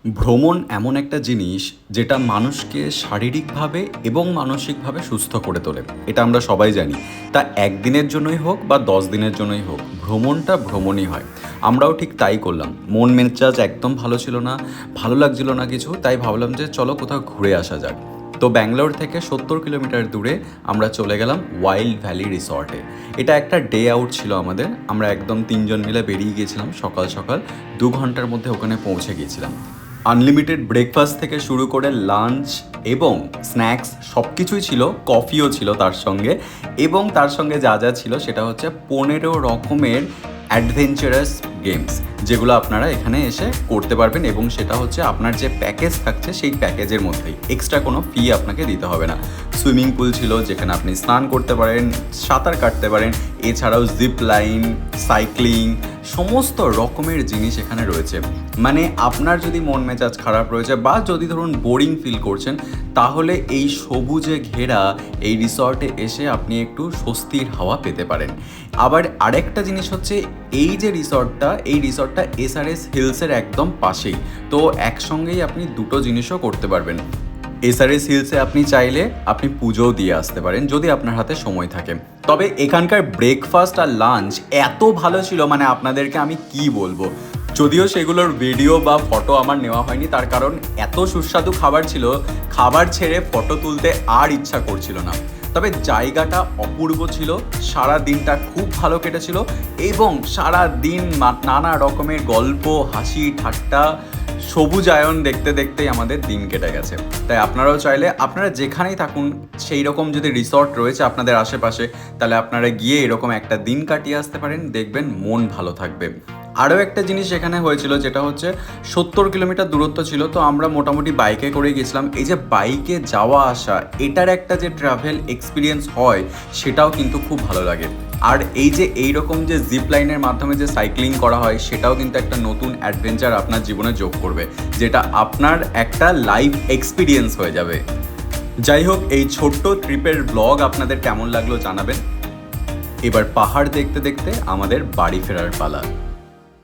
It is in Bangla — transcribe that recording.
ভ্রমণ এমন একটা জিনিস যেটা মানুষকে শারীরিকভাবে এবং মানসিকভাবে সুস্থ করে তোলে। এটা আমরা সবাই জানি। তা একদিনের জন্যই হোক বা 10 দিনের জন্যই হোক, ভ্রমণটা ভ্রমণই হয়। আমরাও ঠিক তাই করলাম। মন মেজাজ একদম ভালো ছিল না, ভালো লাগছিল না কিছু, তাই ভাবলাম যে চলো কোথাও ঘুরে আসা যাক। তো ব্যাঙ্গালোর থেকে 70 কিলোমিটার দূরে আমরা চলে গেলাম ওয়াইল্ড ভ্যালি রিসর্টে। এটা একটা ডে আউট ছিল আমাদের। আমরা একদম 3 জন মিলে বেরিয়ে গিয়েছিলাম সকাল সকাল। 2 ঘন্টার মধ্যে ওখানে পৌঁছে গিয়েছিলাম। আনলিমিটেড ব্রেকফাস্ট থেকে শুরু করে লাঞ্চ এবং স্ন্যাক্স সব কিছুই ছিল, কফিও ছিল তার সঙ্গে। এবং তার সঙ্গে যা যা ছিল সেটা হচ্ছে 15 রকমের অ্যাডভেঞ্চারাস গেমস, যেগুলো আপনারা এখানে এসে করতে পারবেন। এবং সেটা হচ্ছে আপনার যে প্যাকেজ থাকছে সেই প্যাকেজের মধ্যেই, এক্সট্রা কোনো ফি আপনাকে দিতে হবে না। সুইমিং পুল ছিল যেখানে আপনি স্নান করতে পারেন, সাঁতার কাটতে পারেন, এছাড়াও জিপ লাইন, সাইক্লিং, সমস্ত রকমের জিনিস এখানে রয়েছে। মানে আপনার যদি মন মেজাজ খারাপ রয়েছে বা যদি ধরুন বোরিং ফিল করছেন, তাহলে এই সবুজে ঘেরা এই রিসর্টে এসে আপনি একটু স্বস্তির হাওয়া পেতে পারেন। আবার আরেকটা জিনিস হচ্ছে, এই যে রিসর্টটা এসআরএস হিলসের একদম পাশেই। তো একসঙ্গেই আপনি দুটো জিনিসও করতে পারবেন। এসআরএস হিলসে আপনি চাইলে আপনি পুজোও দিয়ে আসতে পারেন যদি আপনার হাতে সময় থাকে। তবে এখানকার ব্রেকফাস্ট আর লাঞ্চ এত ভালো ছিল, মানে আপনাদেরকে আমি কি বলবো। যদিও সেগুলোর ভিডিও বা ফটো আমার নেওয়া হয়নি, তার কারণ এত সুস্বাদু খাবার ছিল, খাবার ছেড়ে ফটো তুলতে আর ইচ্ছা করছিল না। তবে জায়গাটা অপূর্ব ছিল, সারা দিনটা খুব ভালো কেটেছিল এবং সারা দিন নানা রকমের গল্প, হাসি ঠাট্টা, সবুজায়ন দেখতে দেখতেই আমাদের দিন কেটে গেছে। তাই আপনারাও চাইলে, আপনারা যেখানেই থাকুন, সেই রকম যদি রিসর্ট রয়েছে আপনাদের আশেপাশে, তাহলে আপনারা গিয়ে এরকম একটা দিন কাটিয়ে আসতে পারেন, দেখবেন মন ভালো থাকবে। আরও একটা জিনিস এখানে হয়েছিল, যেটা হচ্ছে 70 কিলোমিটার দূরত্ব ছিল, তো আমরা মোটামুটি বাইকে করে গেছিলাম। এই যে বাইকে যাওয়া আসা, এটার একটা যে ট্রাভেল এক্সপিরিয়েন্স হয়, সেটাও কিন্তু খুব ভালো লাগে। আর এই যে এইরকম যে জিপ লাইনের মাধ্যমে যে সাইক্লিং করা হয়, সেটাও কিন্তু একটা নতুন অ্যাডভেঞ্চার আপনার জীবনে যোগ করবে, যেটা আপনার একটা লাইফ এক্সপিরিয়েন্স হয়ে যাবে। যাই হোক, এই ছোট্ট ট্রিপের ব্লগ আপনাদের কেমন লাগলো জানাবেন। এবার পাহাড় দেখতে দেখতে আমাদের বাড়ি ফেরার পালা।